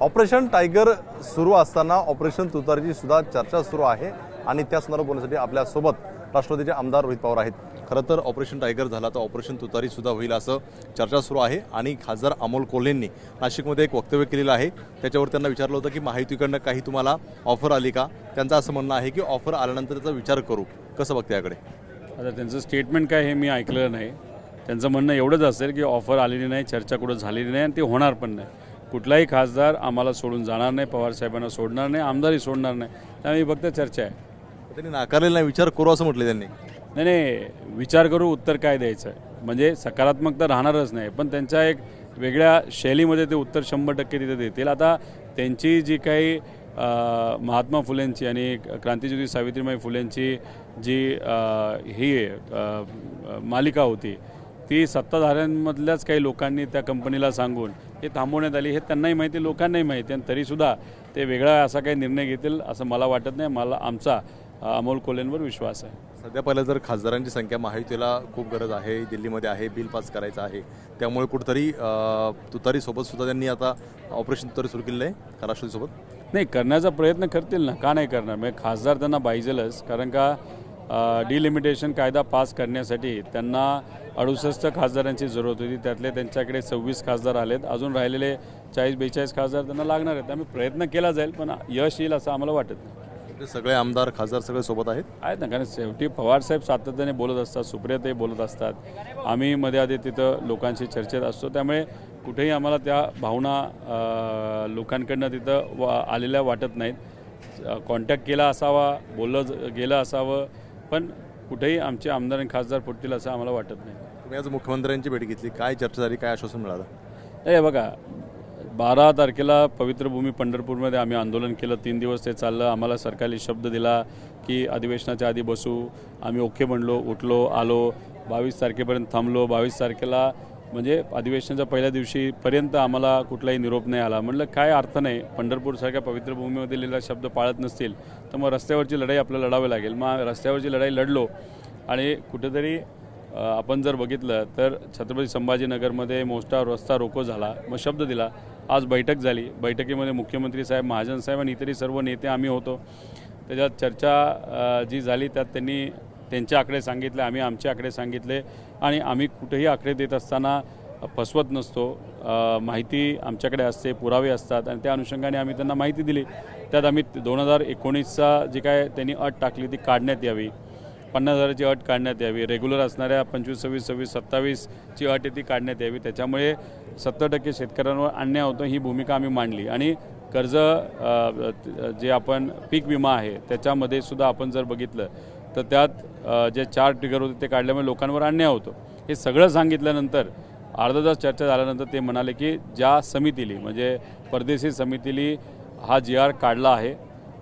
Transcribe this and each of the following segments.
Operation tiger सुरू असताना operation तुतारीची सुद्धा चर्चा सुरू आहे आणि त्या संदर्भात बोलण्यासाठी आपल्यासोबत राष्ट्रवादीचे आमदार रोहित पवार आहेत। खरं तर ऑपरेशन टायगर झाला तर ऑपरेशन तुतारी सुद्धा होईल असं चर्चा सुरू आहे आणि खासदार अमोल कोल्हेंनी नाशिकमध्ये एक वक्तव्य केलेलं आहे। त्याच्यावर त्यांना विचारलं होतं की महायुतीकडनं काही तुम्हाला ऑफर आली का? त्यांचं असं म्हणणं आहे की ऑफर आल्यानंतर त्याचा विचार करू। कसं बघते याकडे? आता त्यांचं स्टेटमेंट काय हे मी ऐकलेलं नाही। त्यांचं म्हणणं एवढंच असेल की ऑफर आलेली नाही, चर्चा कुठं झालेली नाही आणि ते होणार पण नाही। कुठलाही खासदार आम्हाला सोडून जाणार नाही, पवार साहेबांना सोडणार नाही, आमदारही सोडणार नाही। त्यामुळे फक्त चर्चा आहे। त्यांनी नाकारलेलं नाही, विचार करू असं म्हटलं त्यांनी। नाही, विचार करू उत्तर काय द्यायचं आहे म्हणजे सकारात्मक तर राहणारच नाही, पण त्यांच्या एक वेगळ्या शैलीमध्ये ते उत्तर 100% तिथे देतील। आता त्यांची जी काही महात्मा फुलेंची आणि क्रांतिज्योती सावित्रीबाई फुलेंची जी ही मालिका होती ती सत्ताधाऱ्यांमधल्याच काही लोकांनी त्या कंपनीला सांगून हे थांबवण्यात आली, हे त्यांनाही माहिती, लोकांनाही माहिती, आणि तरीसुद्धा ते वेगळा असा काही निर्णय घेतील असं मला वाटत नाही। मला आमचा अमोल कोल्हेंवर विश्वास आहे। सध्या पहिलं जर खासदारांची संख्या महायुतीला खूप गरज आहे, दिल्लीमध्ये आहे, बिल पास करायचं आहे, त्यामुळे कुठंतरी तुतारीसोबत सुद्धा त्यांनी आता ऑपरेशन तुतारी सुरू केलेलं आहे का राष्ट्रवादीसोबत? नाही, करण्याचा प्रयत्न करतील ना, का नाही करणार? म्हणजे खासदार त्यांना पाहिजेलच, कारण का डिलिमिटेशन कायदा पास करण्यासाठी त्यांना 68 खासदारांची जरूरत होती। त्यातले त्यांच्याकडे 26 खासदार आलेत, अजून राहिलेले 40-42 खासदार त्यांना लागणार आहेत। त्यामुळे प्रयत्न केला जाईल, पण यश येईल असं आम्हाला वाटत नाही। सगळे आमदार खासदार सगळे सोबत आहेत ना, कारण शेवटी पवारसाहेब सातत्याने बोलत असतात, सुप्रियाताई बोलत असतात, आम्ही मध्ये आधी तिथं लोकांशी चर्चेत असतो, त्यामुळे कुठेही आम्हाला त्या भावना लोकांकडनं तिथं आलेल्या वाटत नाहीत। कॉन्टॅक्ट केला असावा, बोललं गेलं असावं, पण कुठेही आमचे आमदार आणि खासदार फुटतील असं आम्हाला वाटत नाही। तुम्ही आज मुख्यमंत्र्यांची भेट घेतली, काय चर्चा झाली, काय आश्वासन मिळालं? हे बघा, 12 तारखेला पवित्र भूमी पंढरपूरमध्ये आम्ही आंदोलन केलं, 3 दिवस ते चाललं। आम्हाला सरकारने शब्द दिला की अधिवेशनाच्या आधी बसू, आम्ही ओके म्हणलो, उठलो, आलो, 22 तारखेपर्यंत थांबलो। 22 तारखेला म्हणजे अधिवेशनाच्या पहिल्या दिवशीपर्यंत आम्हाला कुठलाही निरोप नाही आला। म्हटलं काय अर्थ नाही, पंढरपूरसारख्या पवित्र भूमीमध्ये लिहिलेला शब्द पाळत नसतील तर मग रस्त्यावरची लढाई आपल्याला लढावी लागेल। मग रस्त्यावरची लढाई लढलो आणि कुठेतरी आपण जर बघितलं तर छत्रपती संभाजीनगरमध्ये मोठा रस्ता रोको झाला, मग शब्द दिला। आज बैठक झाली, बैठकीमध्ये मुख्यमंत्री साहेब, महाजन साहेब आणि इतरही सर्व नेते आम्ही होतो। त्याच्यात चर्चा जी झाली त्यात त्यांनी त्यांचे आकडे सांगितले, आम्ही आमचे आकडे सांगितले, आणि आम्ही कुठेही आकडे देत असताना फसवत नसतो। माहिती आमच्याकडे असते, पुरावे असतात, आणि त्या अनुषंगाने आम्ही त्यांना माहिती दिली। त्यात आम्ही 2019चा जी काय त्यांनी अट टाकली ती काढण्यात यावी, 50,000ची अट काढण्यात यावी, रेग्युलर असणाऱ्या 25, 26, 27, 27ची अट ती काढण्यात यावी, त्याच्यामुळे 70% शेतकऱ्यांवर अन्याय होतो, ही भूमिका आम्ही मांडली। आणि कर्ज जे आपण पीक विमा आहे त्याच्यामध्ये सुद्धा आपण जर बघितलं तर त्यात जे 4 ट्रिगर होते ते काढल्यामुळे लोकांवर अन्याय होतो। हे सगळं सांगितल्यानंतर अर्धा तास चर्चा झाल्यानंतर ते म्हणाले की ज्या समितीली म्हणजे परदेशी समितीली हा GR काढला आहे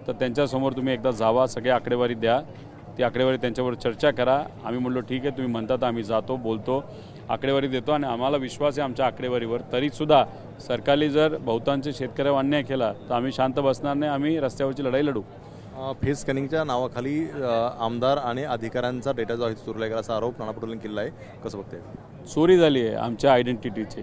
तर त्यांच्यासमोर तुम्ही एकदा जावा, सगळे आकडेवारी द्या, ती आकडेवारी त्यांच्यावर चर्चा करा। आम्ही म्हणलो ठीक आहे, तुम्ही म्हणता तर आम्ही जातो, बोलतो, आकडेवारी देतो, आणि आम्हाला विश्वास आहे आमच्या आकडेवारीवर। तरीसुद्धा सरकारने जर बहुतांश शेतकऱ्यावर अन्याय केला तर आम्ही शांत बसणार नाही, आम्ही रस्त्यावरची लढाई लढू। फेस स्कॅनिंगच्या नावाखाली आमदार आणि अधिकाऱ्यांचा डेटा जो आहे चोरला गेला असा आरोप नाना पटोलेंनी केला आहे, कसं बघते? चोरी झाली आहे आमच्या आयडेंटिटीची।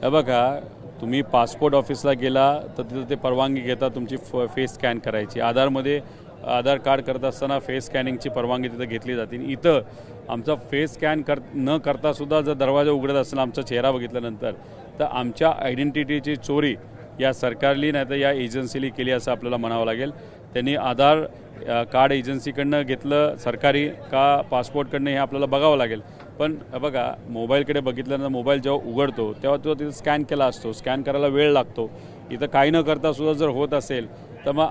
हे बघा, तुम्ही पासपोर्ट ऑफिसला गेला तर तिथं ते परवानगी घेता तुमची फेस स्कॅन करायची। आधारमध्ये आधार कार्ड करत असताना फेस स्कॅनिंगची परवानगी तिथं घेतली जाते। इथं आमचा फेस स्कॅन न करतासुद्धा जर दरवाजा उघडत असेल आमचा चेहरा बघितल्यानंतर, तर आमच्या आयडेंटिटीची चोरी या सरकारली नाही तर या एजन्सीली केली असं आपल्याला म्हणावं लागेल। त्यांनी आधार कार्ड एजन्सीकडनं घेतलं सरकारी का पासपोर्टकडनं हे आपल्याला बघावं लागेल। पण बघा, मोबाईलकडे बघितल्यानंतर मोबाईल जेव्हा उघडतो तेव्हा तो तिथं स्कॅन केला असतो, स्कॅन करायला वेळ लागतो। इथं काही न करतासुद्धा जर होत असेल तर मग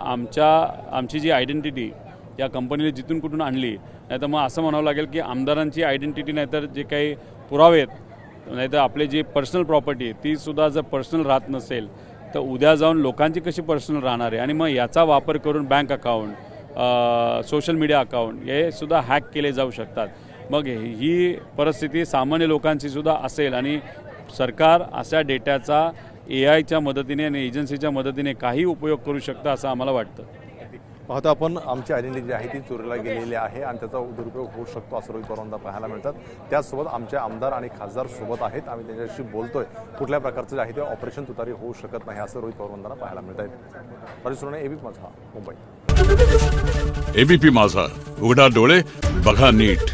आमची जी आयडेंटिटी या कंपनीने जिथून कुठून आणली, नाही तर मग असं म्हणावं लागेल की आमदारांची आयडेंटिटी नाही तर जे काही पुरावे आहेत, नाही तर आपली जी पर्सनल प्रॉपर्टी तीसुद्धा जर पर्सनल राहत नसेल तर उद्या जाऊन लोकांची कशी पर्सनल राहणार आहे? आणि मग याचा वापर करून bank account, social media account हे सुद्धा हॅक केले जाऊ शकतात। मग ही परिस्थिती सामान्य लोकांची सुद्धा असेल, आणि सरकार अशा डेटाचा AIच्या मदतीने आणि एजन्सीच्या मदतीने काही उपयोग करू शकतं असं आम्हाला वाटतं। पाहतो आपण आमची आयडेंटिटी जी आहे ती चोरीला गेलेली आहे आणि त्याचा दुरुपयोग होऊ शकतो असं रोहित पवारांना पाहायला मिळतात. त्याचसोबत आमचे आमदार आणि खासदार सोबत आहेत, आम्ही त्यांच्याशी बोलतोय. कुठल्या प्रकारचं जे आहे ते ऑपरेशन तुतारी होऊ शकत नाही असं रोहित पवारांना पाहायला मिळत आहे. राजू सोनवणे, एबीपी माझा, मुंबई. एबीपी माझा, उघडा डोळे बघा नीट.